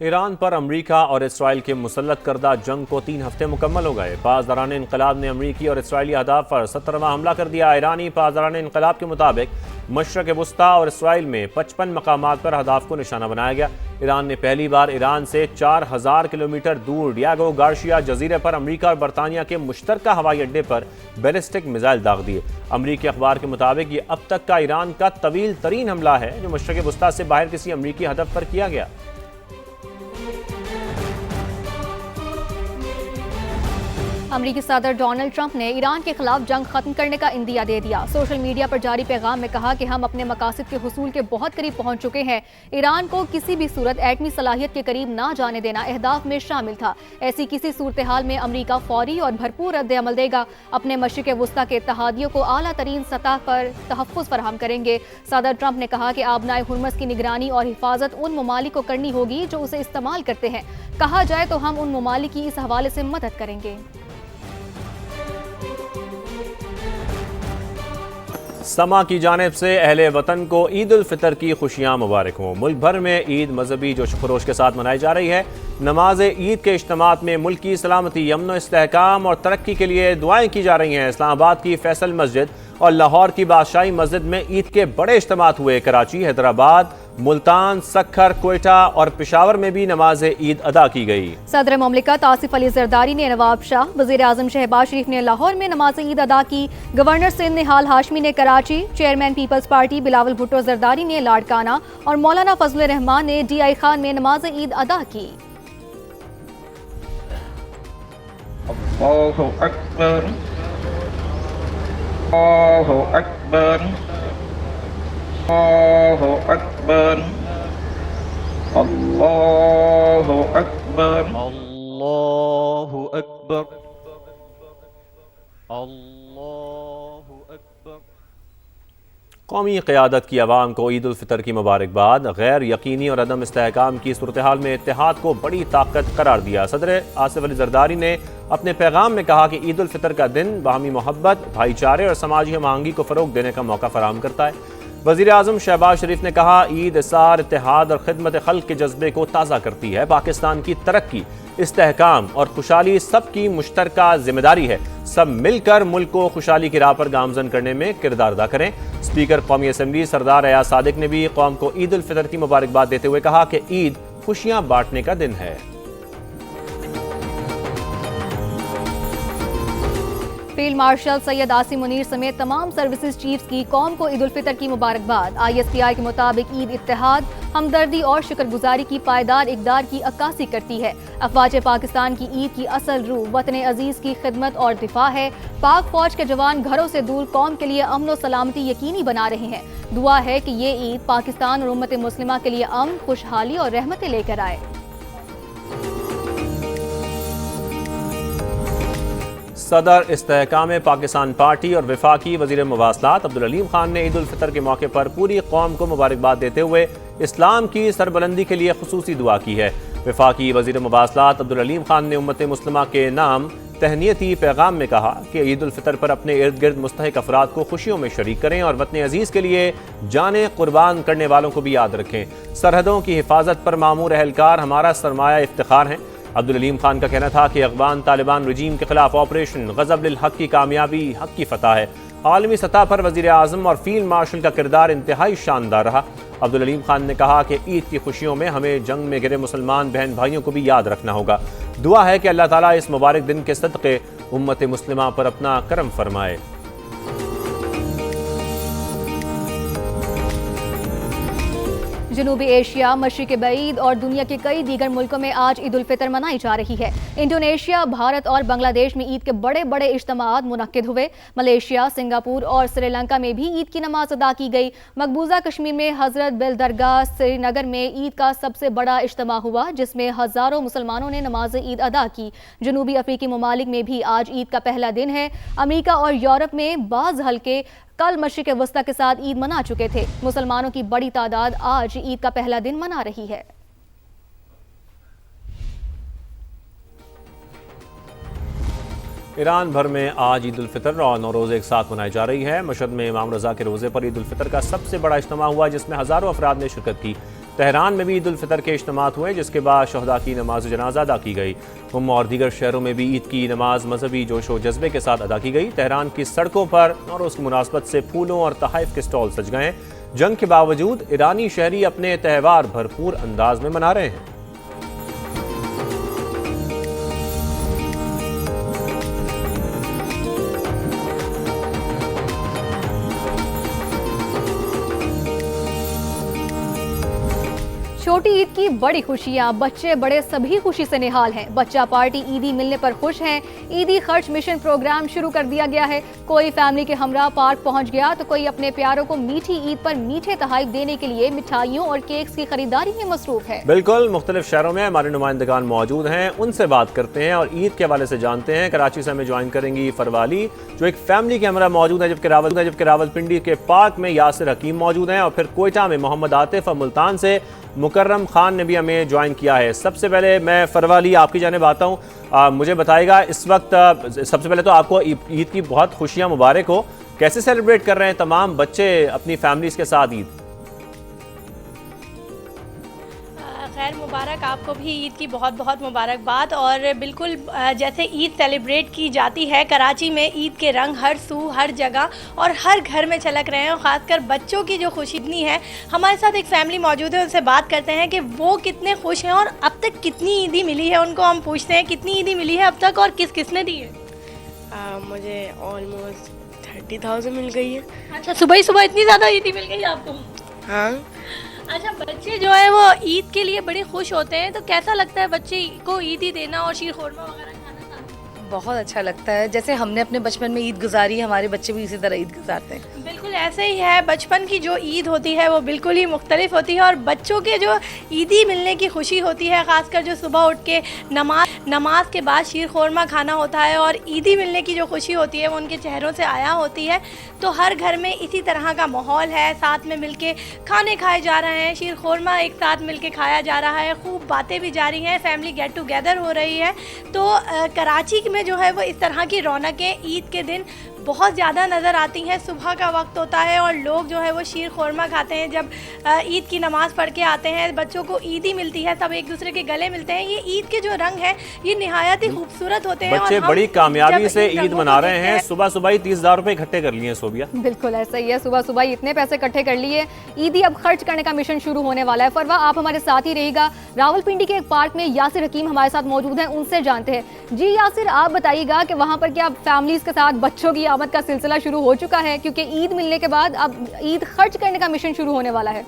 Iran पर अमरीका और Israel के मुसल्लत करदा जंग को 3 हफ्ते मुकम्मल हो गए। पासदारान इंकलाब ने अमरीकी और इसराइली अहदाफ पर 17वां हमला कर दिया। ईरानी पासदारान इंकलाब के मुताबिक मशरक़ वस्ता और इसराइल में 55 मकामात पर अहदाफ को निशाना बनाया गया। ईरान ने पहली बार ईरान से 4000 किलोमीटर दूर डियागो गार्शिया जजीरे पर अमरीका और बरतानिया के मुश्तरका हवाई अड्डे पर बैलिस्टिक मिसाइल दाग दिए। अमरीकी अखबार के मुताबिक ये अब तक का ईरान का तवील तरीन हमला है जो मशरक़ वस्ता से बाहर किसी अमरीकी हदफ पर किया गया। अमरीकी सदर डोनाल्ड ट्रंप ने ईरान के खिलाफ जंग खत्म करने का इंदिया दे दिया। सोशल मीडिया पर जारी पैगाम में कहा कि हम अपने मकासद के हुसूल के बहुत करीब पहुंच चुके हैं। ईरान को किसी भी सूरत एटमी सलाहियत के करीब ना जाने देना अहदाफ में शामिल था। ऐसी किसी सूरत हाल में अमरीका फौरी और भरपूर रद्द अमल देगा। अपने मशरिक़ वस्ता के इत्तेहादियों को आला तरीन सतह पर तहफ़्फ़ुज़ फराहम करेंगे। सदर ट्रंप ने कहा कि आबनाए हुर्मस की निगरानी और हिफाजत उन ममालिक को करनी होगी जो उसे इस्तेमाल करते हैं। कहा जाए तो हम उन ममालिक की इस हवाले से मदद करेंगे। समा की जानिब से अहले वतन को ईद उल फितर की खुशियाँ मुबारक हों। मुल्क भर में ईद मजहबी जोश खरोश के साथ मनाई जा रही है। नमाज ईद के इज्तिमात में मुल्क की सलामती, अमन, इस्तेहकाम और तरक्की के लिए दुआएं की जा रही हैं। इस्लामाबाद की फैसल मस्जिद और लाहौर की बादशाही मस्जिद में ईद के बड़े इज्तिमात हुए। कराची, हैदराबाद, मुल्तान, सक्खर, कोयटा और पेशावर में भी नमाज ईद अदा की गई। सदर मुमलिकत आसिफ अली जरदारी ने नवाब शाह, वज़ीर आज़म शहबाज शरीफ ने लाहौर में नमाज ईद अदा की। गवर्नर सिंध निहाल हाशमी ने कराची, चेयरमैन पीपल्स पार्टी बिलावल भुट्टो जरदारी ने लाड़काना और मौलाना फजल रहमान ने DI खान में नमाज ईद अदा की। अल्लाहु अकबर, अल्लाहु अकबर, अल्लाहु अकबर, अल्लाहु अकबर, अल्लाहु अकबर, अल्लाहु अकबर। कौमी क़यादत की अवाम को ईद उल फितर की मुबारकबाद। गैर यकीनी और अदम इस्तेहकाम की सूरत हाल में इत्तेहाद को बड़ी ताकत करार दिया। सदर आसिफ अली जरदारी ने अपने पैगाम में कहा कि ईद उल फितर का दिन बाहमी मोहब्बत, भाईचारे और समाजी हमआहंगी को फ़रोग देने का मौका फराहम करता है। वज़ीर आज़म शहबाज शरीफ ने कहा, ईद इसार, इत्तेहाद और खिदमत खल्क़ के जज्बे को ताज़ा करती है। पाकिस्तान की तरक्की, इस्तेहकाम और खुशहाली सबकी मुश्तरका जिम्मेदारी है। सब मिलकर मुल्क को खुशहाली की राह पर गामजन करने में किरदार अदा करें। स्पीकर कौमी असम्बली सरदार अयाज सादिक ने भी कौम को ईद उल फितर की मुबारकबाद देते हुए कहा कि ईद खुशियां बांटने का दिन है। फील्ड मार्शल सैयद आसिम मुनीर समेत तमाम सर्विसेज चीफ्स की कौम को ईद उल फितर की मुबारकबाद। ISPI के मुताबिक ईद इत्तेहाद, हमदर्दी और शुक्रगुजारी की पायदार इक़दार की अक्कासी करती है। अफवाज पाकिस्तान की ईद की असल रूह वतन अजीज की खिदमत और दिफा है। पाक फौज के जवान घरों से दूर कौम के लिए अमन और सलामती यकीनी बना रहे हैं। दुआ है कि ये ईद पाकिस्तान और उम्मत मुस्लिमा के लिए अमन, खुशहाली और रहमतें लेकर आए। सदर इस्तेहकाम पाकिस्तान पार्टी और वफाकी वज़ीर मवासलात अब्दुल अलीम खान ने ईद उल फितर के मौके पर पूरी कौम को मुबारकबाद देते हुए इस्लाम की सरबलंदी के लिए खुसूसी दुआ की है। वफाकी वज़ीर मवासलात अब्दुल अलीम खान ने उम्मत मुस्लिमा के नाम तहनीती पैगाम में कहा कि ईद उल फितर पर अपने इर्द गिर्द मुस्तहिक अफराद को खुशियों में शरीक करें और वतन अजीज़ के लिए जाने कुर्बान करने वालों को भी याद रखें। सरहदों की हिफाजत पर मामूर अहलकार हमारा सरमाया इफ्तिखार हैं। अब्दुल अलीम खान का कहना था कि अफगान तालिबान रजीम के खिलाफ ऑपरेशन गज़ब लिल हक की कामयाबी हक की फतह है। आलमी सतह पर वज़ीर आज़म और फील्ड मार्शल का किरदार इंतहाई शानदार रहा। अब्दुल अलीम खान ने कहा कि ईद की खुशियों में हमें जंग में गिरे मुसलमान बहन भाइयों को भी याद रखना होगा। दुआ है कि अल्लाह ताला इस मुबारक दिन के सदक़े उम्मत मुस्लिमा पर अपना करम फरमाए। जनूबी एशिया, मशरिक़ बईद और दुनिया के कई दीगर मुल्कों में आज ईद उल फितर मनाई जा रही है। इंडोनेशिया, भारत और बांग्लादेश में ईद के बड़े बड़े इज्तिमात मुनक्किद हुए। मलेशिया, सिंगापुर और श्रीलंका में भी ईद की नमाज अदा की गई। मकबूजा कश्मीर में हजरत बिल दरगाह श्रीनगर में ईद का सबसे बड़ा इज्तिमा हुआ जिसमें हजारों मुसलमानों ने नमाज ईद अदा की। जनूबी अफ्रीकी ममालिक में भी आज ईद का पहला दिन है। अमेरिका और यूरोप में बाज़ हल्के कल मशरिक़ वस्ता के साथ ईद मना चुके थे। मुसलमानों की बड़ी तादाद आज ईद का पहला दिन मना रही है। ईरान भर में आज ईद उल फितर और नौरोज़ एक साथ मनाई जा रही है। मशहद में इमाम रज़ा के रोज़े पर ईद उल फितर का सबसे बड़ा इज्तिमा हुआ जिसमें हज़ारों अफराद ने शिरकत की। तेहरान में भी ईद उल फितर के इज्तिमात हुए, जिसके बाद शहदा की नमाज जनाजा अदा की गई। और दीगर शहरों में भी ईद की नमाज मजहबी जोश व जज्बे के साथ अदा की गई। तेहरान की सड़कों पर नौरोज़ की मुनासबत से फूलों और तहाइफ के स्टॉल सज गए। जंग के बावजूद ईरानी शहरी अपने त्यौहार भरपूर अंदाज में मना रहे हैं। छोटी ईद की बड़ी खुशियां, बच्चे बड़े सभी खुशी से निहाल हैं। बच्चा पार्टी ईदी मिलने पर खुश हैं। ईदी खर्च मिशन प्रोग्राम शुरू कर दिया गया है। कोई फैमिली के हमरा पार्क पहुंच गया तो कोई अपने प्यारों को मीठी ईद पर मीठे तोहफे देने के लिए मिठाइयों और केक्स की खरीदारी में मसरूफ है। बिल्कुल, मुख्तलिफ शहरों में हमारे नुमाइंदगान मौजूद हैं, उनसे बात करते हैं और ईद के हवाले से जानते हैं। कराची से हमें ज्वाइन करेंगी फरवाली, जो एक फैमिली के हमरा मौजूद है, जबकि रावलपिंडी के पार्क में यासिर हकीम मौजूद हैं, और फिर कोयटा में मोहम्मद आतिफ और मुल्तान से मुकर्रम खान ने भी हमें ज्वाइन किया है। सबसे पहले मैं फरवाली आपकी जानिब आता हूँ, मुझे बताइएगा इस वक्त सबसे पहले तो आपको ईद की बहुत खुशियाँ मुबारक हो। कैसे सेलिब्रेट कर रहे हैं तमाम बच्चे अपनी फैमिलीज के साथ ईद? खैर मुबारक, आपको भी ईद की बहुत बहुत मुबारकबाद। और बिल्कुल जैसे ईद सेलिब्रेट की जाती है कराची में, ईद के रंग हर सू हर जगह और हर घर में छलक रहे हैं, और ख़ासकर बच्चों की जो खुशी इतनी है। हमारे साथ एक फैमिली मौजूद है, उनसे बात करते हैं कि वो कितने खुश हैं और अब तक कितनी ईदी मिली है उनको। हम पूछते हैं कितनी ईदी मिली है अब तक और किस किसने दी है। मुझे ऑलमोस्ट 30,000 मिल गई है। अच्छा, सुबह ही सुबह इतनी ज़्यादा ईदी मिल गई आपको? हाँ। अच्छा, बच्चे जो है वो ईद के लिए बड़े खुश होते हैं, तो कैसा लगता है बच्चे को ईदी देना और शीर खुरमा वगैरह खाना साथ? बहुत अच्छा लगता है। जैसे हमने अपने बचपन में ईद गुजारी, हमारे बच्चे भी इसी तरह ईद गुजारते हैं। बिल्कुल ऐसे ही है। बचपन की जो ईद होती है वो बिल्कुल ही मुख्तलिफ होती है, और बच्चों के जो ईदी मिलने की खुशी होती है, ख़ासकर जो सुबह उठ के नमाज के बाद शीर खुरमा खाना होता है और ईदी मिलने की जो खुशी होती है वो उनके चेहरों से आया होती है। तो हर घर में इसी तरह का माहौल है, साथ में मिलके खाने खाए जा रहे हैं, शीर खुरमा एक साथ मिलके खाया जा रहा है, खूब बातें भी जारी हैं, फैमिली गेट टुगेदर हो रही है। तो कराची में जो है वो इस तरह की रौनकें ईद के दिन बहुत ज़्यादा नज़र आती हैं। सुबह का वक्त होता है और लोग जो है वो शीर खुरमा खाते हैं। जब ईद की नमाज़ पढ़ के आते हैं, बच्चों को ईदी मिलती है, सब एक दूसरे के गले मिलते हैं। ये ईद के जो रंग है ये निहायत ही खूबसूरत होते हैं। बच्चे बड़ी कामयाबी से ईद मना रहे हैं। सुबह सुबह ही 30,000 रुपए इकट्ठे कर लिए सोबिया। बिल्कुल ऐसा ही है, सुबह सुबह इतने पैसे इकट्ठे कर लिए। ईदी अब खर्च करने का मिशन शुरू होने वाला है। फरवा, आप हमारे साथ ही रहिएगा। रावलपिंडी के एक पार्क में यासिर हकीम हमारे साथ मौजूद हैं, उनसे जानते हैं। जी यासिर, आप बताइएगा कि वहाँ पर क्या फैमिलीज के साथ बच्चों की आमद का सिलसिला शुरू हो चुका है, क्योंकि ईद मिलने के बाद अब ईद खर्च करने का मिशन शुरू होने वाला है?